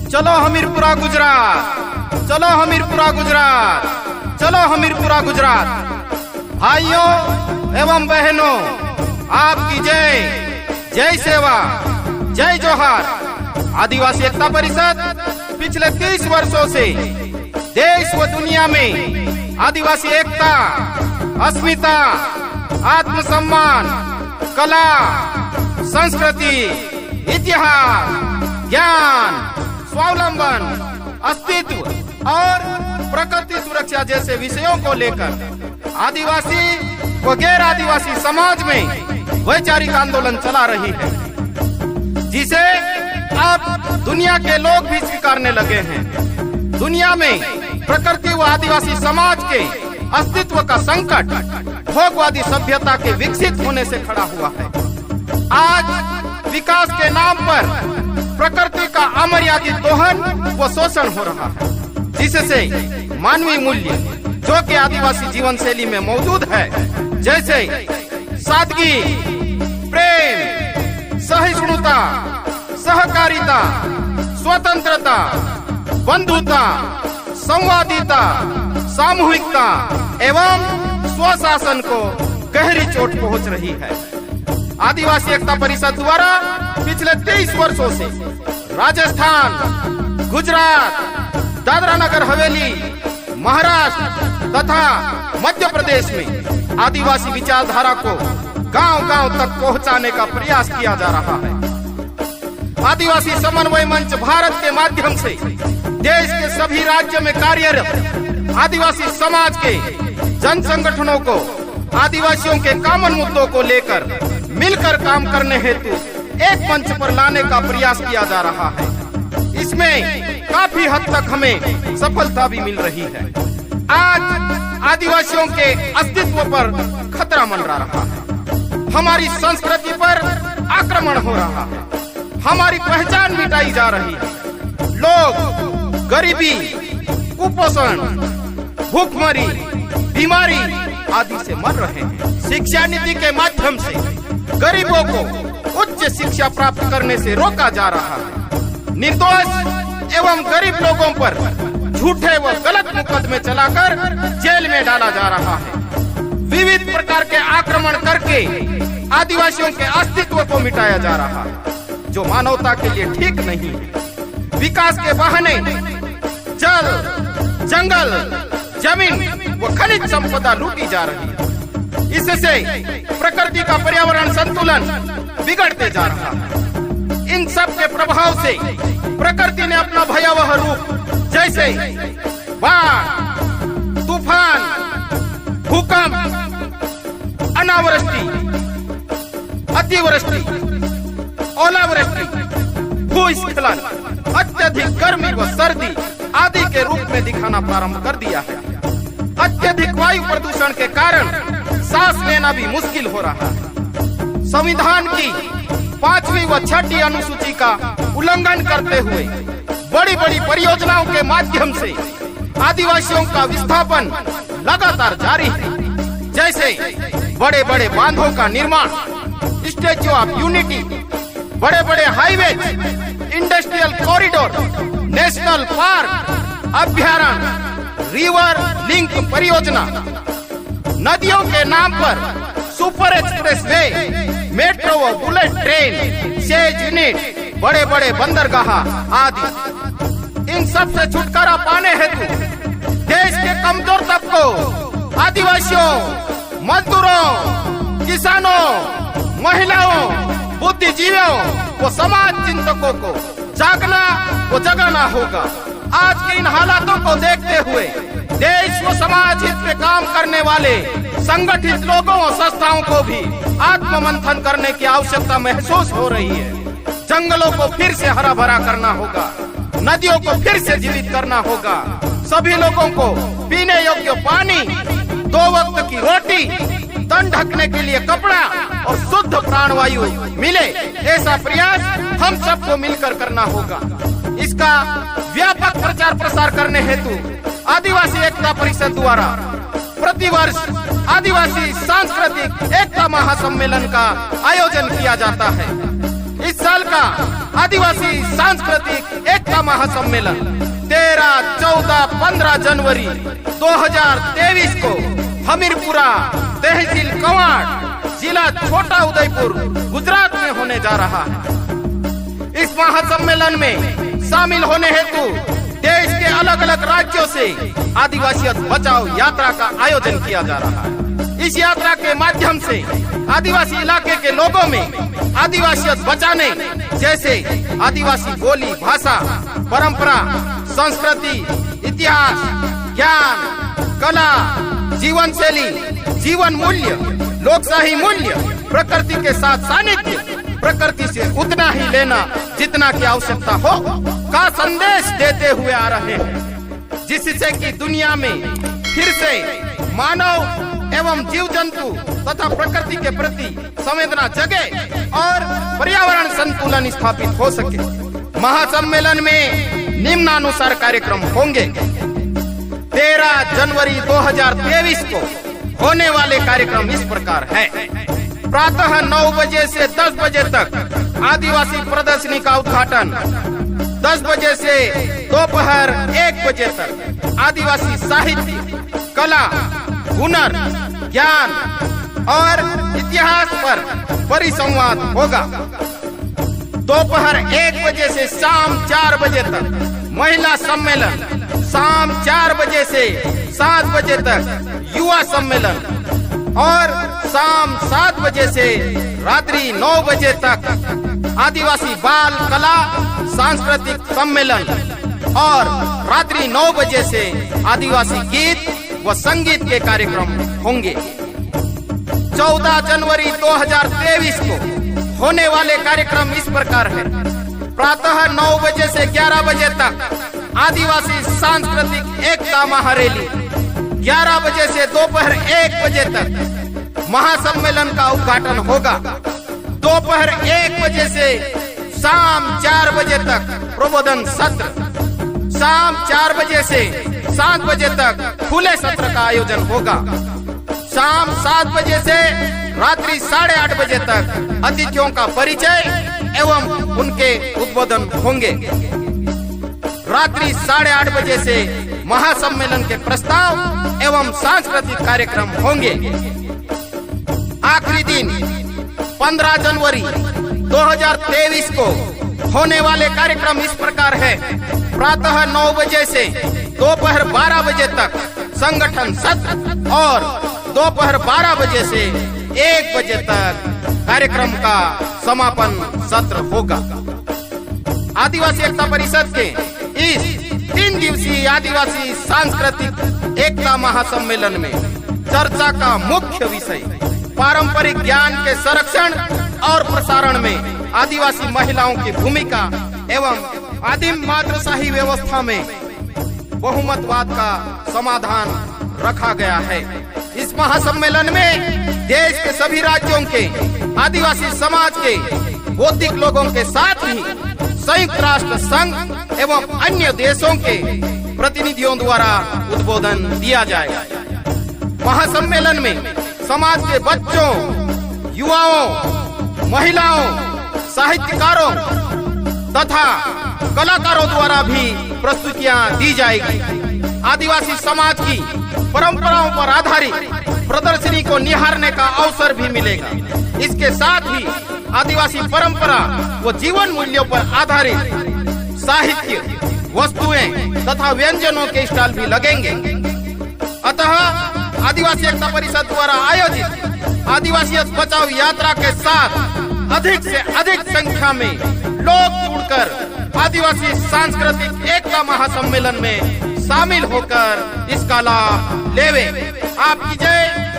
चलो हमीरपुरा गुजरात, चलो हमीरपुरा गुजरात, चलो हमीरपुरा गुजरात। भाइयों एवं बहनों, आपकी जय, जय सेवा, जय जोहार। आदिवासी एकता परिषद पिछले 30 वर्षों से देश व दुनिया में आदिवासी एकता, अस्मिता, आत्मसम्मान, कला, संस्कृति, इतिहास, ज्ञान, स्वावलंबन, अस्तित्व और प्रकृति सुरक्षा जैसे विषयों को लेकर आदिवासी व गैर आदिवासी समाज में वैचारिक आंदोलन चला रही है, जिसे अब दुनिया के लोग भी स्वीकारने लगे हैं। दुनिया में प्रकृति व आदिवासी समाज के अस्तित्व का संकट भोगवादी सभ्यता के विकसित होने से खड़ा हुआ है। आज विकास के नाम पर प्रकृति का अमर्यादित दोहन व शोषण हो रहा है, जिससे मानवीय मूल्य जो कि आदिवासी जीवन शैली में मौजूद है, जैसे सादगी, प्रेम, सहिष्णुता, सहकारिता, स्वतंत्रता, बंधुता, संवादिता, सामूहिकता एवं स्वशासन को गहरी चोट पहुंच रही है। आदिवासी एकता परिषद द्वारा पिछले 23 वर्षों से राजस्थान, गुजरात, दादरा नगर हवेली, महाराष्ट्र तथा मध्य प्रदेश में आदिवासी विचारधारा को गांव-गांव तक पहुंचाने का प्रयास किया जा रहा है। आदिवासी समन्वय मंच भारत के माध्यम से देश के सभी राज्य में कार्यरत आदिवासी समाज के जन संगठनों को आदिवासियों के कॉमन मुद्दों को लेकर मिलकर काम करने हेतु एक मंच पर लाने का प्रयास किया जा रहा है। इसमें काफी हद तक हमें सफलता भी मिल रही है। आज आदिवासियों के अस्तित्व पर खतरा मंडरा रहा है, हमारी संस्कृति पर आक्रमण हो रहा है, हमारी पहचान मिटाई जा रही है। लोग गरीबी, कुपोषण, भूखमरी, बीमारी आदि से मर रहे हैं। शिक्षा नीति के माध्यम से गरीबों को उच्च शिक्षा प्राप्त करने से रोका जा रहा है। निर्दोष एवं गरीब लोगों पर झूठे व गलत मुकदमे चलाकर जेल में डाला जा रहा है। विविध प्रकार के आक्रमण करके आदिवासियों के अस्तित्व को मिटाया जा रहा है, जो मानवता के लिए ठीक नहीं है। विकास के बहाने जल, जंगल, जमीन व खनिज संपदा लूटी जा रही है। इससे प्रकृति का पर्यावरण संतुलन बिगड़ते जा रहा है। इन सब के प्रभाव से प्रकृति ने अपना भयावह रूप जैसे बाढ़, तूफान, भूकंप, अनावृष्टि, अतिवृष्टि, ओलावृष्टि, भूस्खलन, अत्यधिक गर्मी व सर्दी आदि के रूप में दिखाना प्रारंभ कर दिया है। अत्यधिक वायु प्रदूषण के कारण सांस लेना भी मुश्किल हो रहा है। संविधान की 5वीं व 6ठी अनुसूची का उल्लंघन करते हुए बड़ी बड़ी परियोजनाओं के माध्यम से आदिवासियों का विस्थापन लगातार जारी है, जैसे बड़े बड़े बांधों का निर्माण, स्टैच्यू ऑफ यूनिटी, बड़े बड़े highway, industrial corridor, national park, अभ्यारण्य, रिवर लिंक परियोजना, नदियों के नाम पर सुपर एक्सप्रेस वे, मेट्रो व बुलेट ट्रेन, सेज यूनिट, बड़े बड़े बंदरगाह आदि। इन सब से छुटकारा पाने हेतु देश के कमजोर तबकों, आदिवासियों, मजदूरों, किसानों, महिलाओं, बुद्धिजीवियों व समाज चिंतकों को जागना व जगाना होगा। आज के इन हालातों को देखते हुए देश व समाज हित में काम करने वाले संगठित लोगों और संस्थाओं को भी आत्म मंथन करने की आवश्यकता महसूस हो रही है। जंगलों को फिर से हरा भरा करना होगा, नदियों को फिर से जीवित करना होगा, सभी लोगों को पीने योग्य पानी, 2 वक्त की रोटी, तन ढकने के लिए कपड़ा और शुद्ध प्राणवायु मिले, ऐसा प्रयास हम सबको मिलकर करना होगा। इसका व्यापक प्रचार प्रसार करने हेतु आदिवासी एकता परिषद द्वारा प्रतिवर्ष आदिवासी सांस्कृतिक एकता महासम्मेलन का आयोजन किया जाता है। इस साल का आदिवासी सांस्कृतिक एकता महासम्मेलन 13, 14, 15 जनवरी 2023 को हमीरपुरा, तहसील कवाड़, जिला छोटा उदयपुर, गुजरात में होने जा रहा है। इस महासम्मेलन में शामिल होने हेतु देश के अलग अलग राज्यों से आदिवासी बचाओ यात्रा का आयोजन किया जा रहा है। इस यात्रा के माध्यम से आदिवासी इलाके के लोगों में आदिवासियत बचाने जैसे आदिवासी बोली, भाषा, परंपरा, संस्कृति, इतिहास, ज्ञान, कला, जीवन शैली, जीवन मूल्य, लोकशाही मूल्य, प्रकृति के साथ सानिध्य, प्रकृति से उतना ही लेना जितना की आवश्यकता हो का संदेश देते हुए आ रहे हैं, जिससे कि दुनिया में फिर से मानव एवं जीव जंतु तथा प्रकृति के प्रति संवेदना जगे और पर्यावरण संतुलन स्थापित हो सके। महासम्मेलन में निम्नानुसार कार्यक्रम होंगे। 13 जनवरी 2023 को होने वाले कार्यक्रम इस प्रकार है। प्रातः 9 बजे से 10 बजे तक आदिवासी प्रदर्शनी का उद्घाटन, 10 बजे से दोपहर 1 बजे तक आदिवासी साहित्य, कला, हुनर, ज्ञान और इतिहास पर परिसंवाद होगा। दोपहर 1 बजे से शाम 4 बजे तक महिला सम्मेलन, शाम 4 बजे से 7 बजे तक युवा सम्मेलन और शाम 7 बजे से रात्रि 9 बजे तक आदिवासी बाल कला सांस्कृतिक सम्मेलन और रात्रि 9 बजे से आदिवासी गीत व संगीत के कार्यक्रम होंगे। 14 जनवरी 2023 को होने वाले कार्यक्रम इस प्रकार है। प्रातः 9 बजे से 11 बजे तक आदिवासी सांस्कृतिक एकता महारैली, 11 बजे से दोपहर 1 बजे तक महासम्मेलन का उद्घाटन होगा। दोपहर 1 बजे से शाम 4 बजे तक प्रबोधन सत्र, शाम 4 बजे से 7 बजे तक खुले सत्र का आयोजन होगा। शाम 7 बजे से रात्रि 8:30 बजे तक अतिथियों का परिचय एवं उनके उद्बोधन होंगे। रात्रि 8:30 बजे से महासम्मेलन के प्रस्ताव एवं सांस्कृतिक कार्यक्रम होंगे। आखिरी दिन 15 जनवरी 2023 को होने वाले कार्यक्रम इस प्रकार है। प्रातः 9 बजे से दोपहर 12 बजे तक संगठन सत्र और दोपहर 12 बजे से 1 बजे तक कार्यक्रम का समापन सत्र होगा। आदिवासी एकता परिषद के इस 3 दिवसीय आदिवासी सांस्कृतिक एकता महासम्मेलन में चर्चा का मुख्य विषय पारंपरिक ज्ञान के संरक्षण और प्रसारण में आदिवासी महिलाओं की भूमिका एवं आदिम मातृशाही व्यवस्था में बहुमतवाद का समाधान रखा गया है। इस महासम्मेलन में देश के सभी राज्यों के आदिवासी समाज के बौद्धिक लोगों के साथ ही संयुक्त राष्ट्र संघ एवं अन्य देशों के प्रतिनिधियों द्वारा उद्बोधन दिया जाएगा। महासम्मेलन में समाज के बच्चों, युवाओं, महिलाओं, साहित्यकारों तथा कलाकारों द्वारा भी प्रस्तुतियां दी जाएगी। आदिवासी समाज की परंपराओं पर आधारित प्रदर्शनी को निहारने का अवसर भी मिलेगा। इसके साथ ही आदिवासी परंपरा व जीवन मूल्यों पर आधारित साहित्य, वस्तुएं तथा व्यंजनों के स्टॉल भी लगेंगे। अतः आदिवासी एकता परिषद द्वारा आयोजित आदिवासी बचाओ यात्रा के साथ अधिक से अधिक संख्या में लोग जुड़कर आदिवासी सांस्कृतिक एकता महासम्मेलन में शामिल होकर इसका लाभ लेवे। आपकी जय।